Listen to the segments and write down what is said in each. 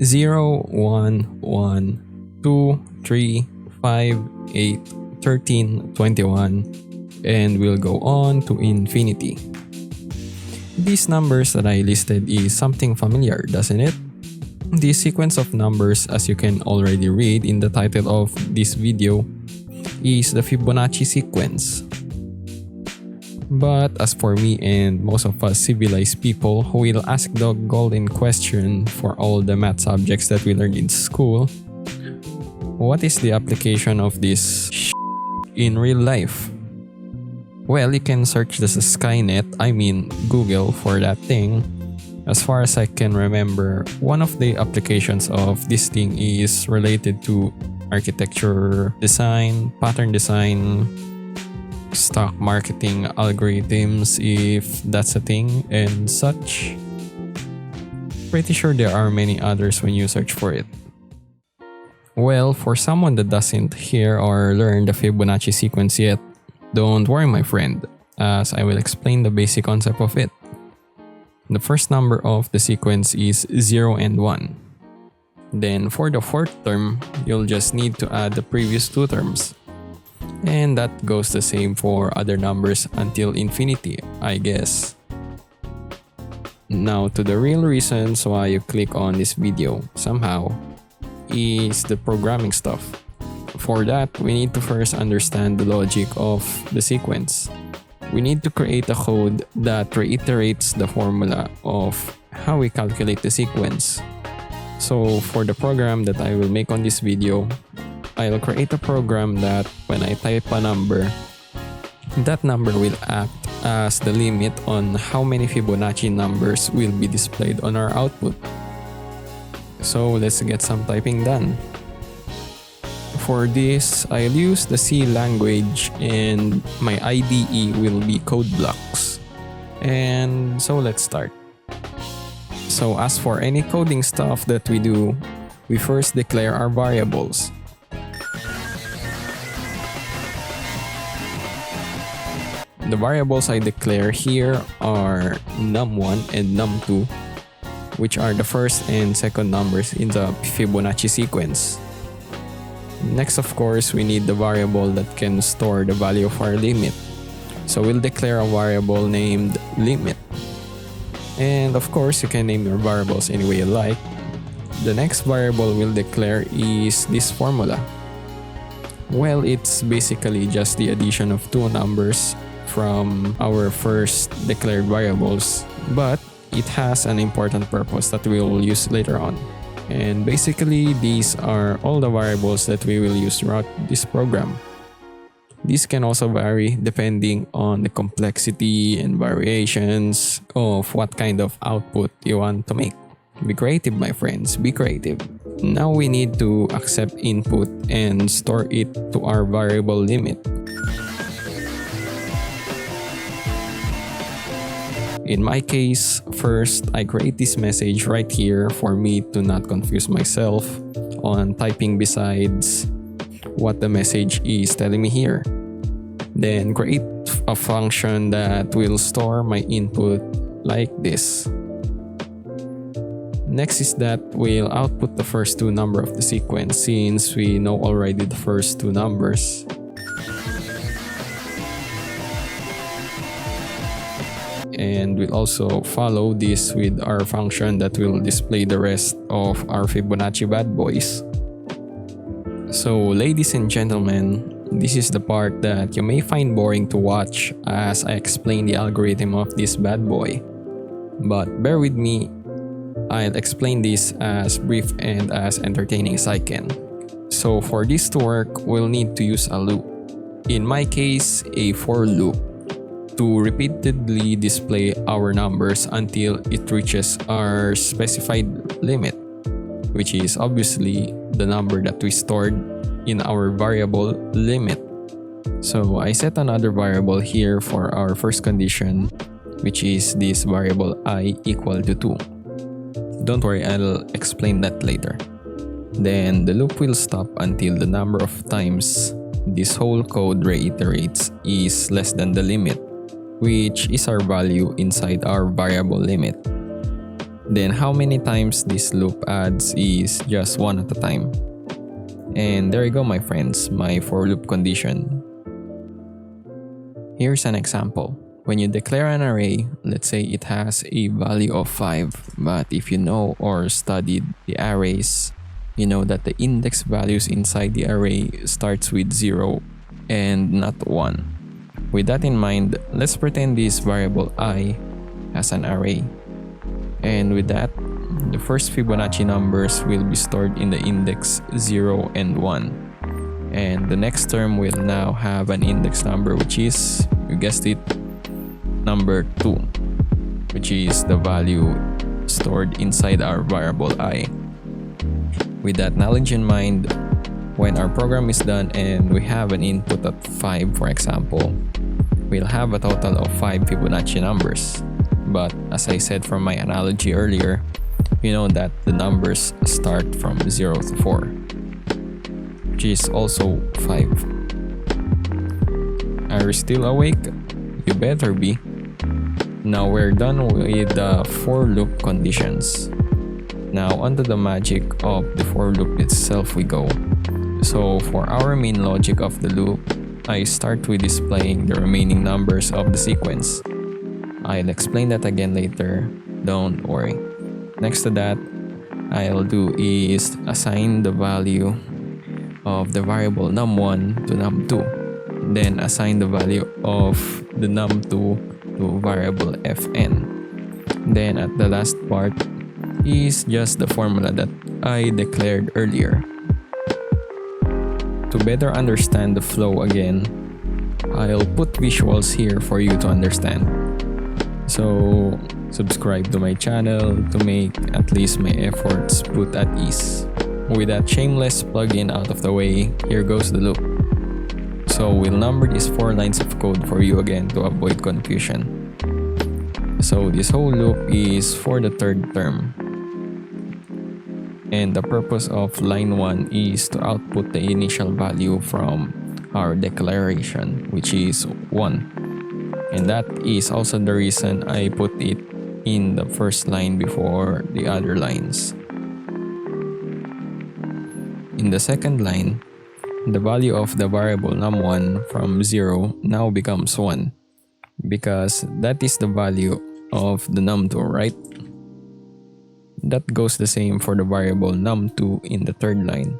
0, 1, 1, 2, 3, 5, 8, 13, 21, and will go on to infinity. These numbers that I listed is something familiar, doesn't it? This sequence of numbers, as you can already read in the title of this video, is the Fibonacci sequence. But as for me and most of us civilized people who will ask the golden question for all the math subjects that we learned in school, what is the application of this in real life? Well, you can search the Skynet, Google, for that thing. As far as I can remember, one of the applications of this thing is related to architecture design, pattern design, stock marketing algorithms, if that's a thing, and such. Pretty sure there are many others when you search for it. Well, for someone that doesn't hear or learn the Fibonacci sequence yet, don't worry my friend, as I will explain the basic concept of it. The first number of the sequence is 0 and 1. Then for the fourth term, you'll just need to add the previous two terms. And that goes the same for other numbers until infinity, I guess. Now to the real reasons why you click on this video somehow is the programming stuff. For that, we need to first understand the logic of the sequence. We need to create a code that reiterates the formula of how we calculate the sequence. So for the program that I will make on this video, I'll create a program that when I type a number, that number will act as the limit on how many Fibonacci numbers will be displayed on our output. So let's get some typing done. For this, I'll use the C language and my IDE will be code blocks. And so let's start. So as for any coding stuff that we do, we first declare our variables. The variables I declare here are num1 and num2, which are the first and second numbers in the Fibonacci sequence. Next, of course, we need the variable that can store the value of our limit. So we'll declare a variable named limit. And of course, you can name your variables any way you like. The next variable we'll declare is this formula. Well, it's basically just the addition of two numbers from our first declared variables, but it has an important purpose that we will use later on. And basically, these are all the variables that we will use throughout this program. These can also vary depending on the complexity and variations of what kind of output you want to make. Be creative, my friends, be creative. Now we need to accept input and store it to our variable limit. In my case, first I create this message right here for me to not confuse myself on typing besides what the message is telling me here. Then create a function that will store my input like this. Next is that we'll output the first two numbers of the sequence since we know already the first two numbers. And we'll also follow this with our function that will display the rest of our Fibonacci bad boys. So ladies and gentlemen, this is the part that you may find boring to watch as I explain the algorithm of this bad boy. But bear with me, I'll explain this as brief and as entertaining as I can. So for this to work, we'll need to use a loop. In my case, a for loop, to repeatedly display our numbers until it reaches our specified limit, which is obviously the number that we stored in our variable limit. So I set another variable here for our first condition, which is this variable I equal to 2. Don't worry, I'll explain that later. Then the loop will stop until the number of times this whole code reiterates is less than the limit, which is our value inside our variable limit. Then how many times this loop adds is just one at a time. And there you go, my friends, my for loop condition. Here's an example. When you declare an array, let's say it has a value of 5, but if you know or studied the arrays, you know that the index values inside the array starts with 0 and not 1. With that in mind, let's pretend this variable I as an array. And with that, the first Fibonacci numbers will be stored in the index 0 and 1. And the next term will now have an index number, which is, you guessed it, number 2, which is the value stored inside our variable I. With that knowledge in mind, when our program is done and we have an input of 5, for example, we'll have a total of 5 Fibonacci numbers. But as I said from my analogy earlier, you know that the numbers start from 0 to 4, which is also 5. Are you still awake? You better be. Now we're done with the for loop conditions. Now onto the magic of the for loop itself we go. So for our main logic of the loop, I start with displaying the remaining numbers of the sequence. I'll explain that again later, don't worry. Next to that, I'll do is assign the value of the variable num1 to num2. Then assign the value of the num2 to variable fn. Then at the last part is just the formula that I declared earlier. To better understand the flow again, I'll put visuals here for you to understand. So subscribe to my channel to make at least my efforts put at ease. With that shameless plugin out of the way, here goes the loop. So we'll number these 4 lines of code for you again to avoid confusion. So this whole loop is for the third term. And the purpose of line 1 is to output the initial value from our declaration, which is 1. And that is also the reason I put it in the first line before the other lines. In the second line, the value of the variable num1 from 0 now becomes 1 because that is the value of the num2, right? That goes the same for the variable num2 in the third line,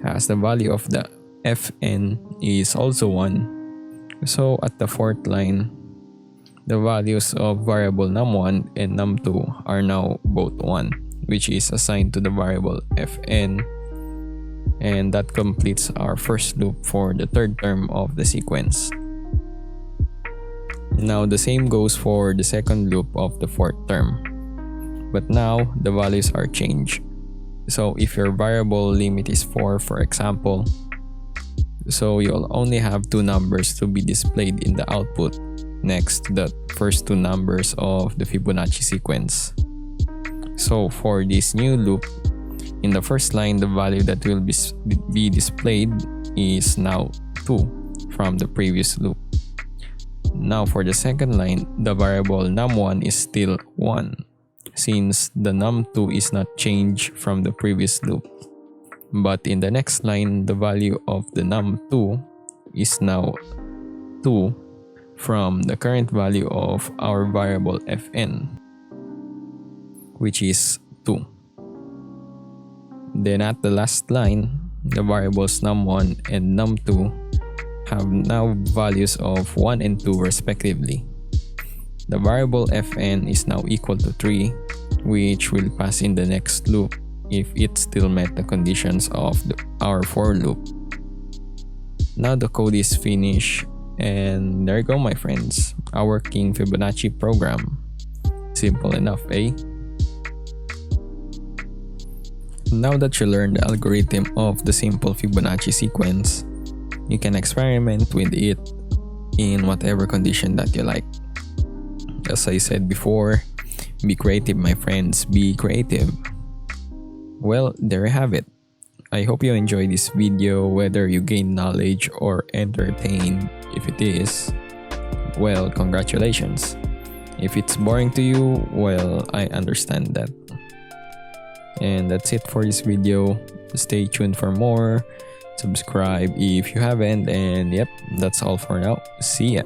as the value of the fn is also 1. So at the fourth line, the values of variable num1 and num2 are now both 1, which is assigned to the variable fn. And that completes our first loop for the third term of the sequence. Now the same goes for the second loop of the fourth term. But now the values are changed. So if your variable limit is 4, for example, so you'll only have 2 numbers to be displayed in the output next to the first 2 numbers of the Fibonacci sequence. So for this new loop, in the first line, the value that will be displayed is now 2 from the previous loop. Now for the second line, the variable num1 is still 1 since the num2 is not changed from the previous loop. But in the next line, the value of the num2 is now 2 from the current value of our variable fn, which is 2. Then at the last line, the variables num1 and num2 have now values of 1 and 2 respectively. The variable fn is now equal to 3, which will pass in the next loop if it still met the conditions of our for loop. Now the code is finished, and there you go, my friends, our working Fibonacci program. Simple enough, eh? Now that you learned the algorithm of the simple Fibonacci sequence, you can experiment with it in whatever condition that you like. As I said before, be creative, my friends, be creative. Well, there you have it. I hope you enjoyed this video, whether you gain knowledge or entertained. If it is, well, congratulations. If it's boring to you, well, I understand that. And that's it for this video. Stay tuned for more. Subscribe if you haven't, and yep, that's all for now. See ya.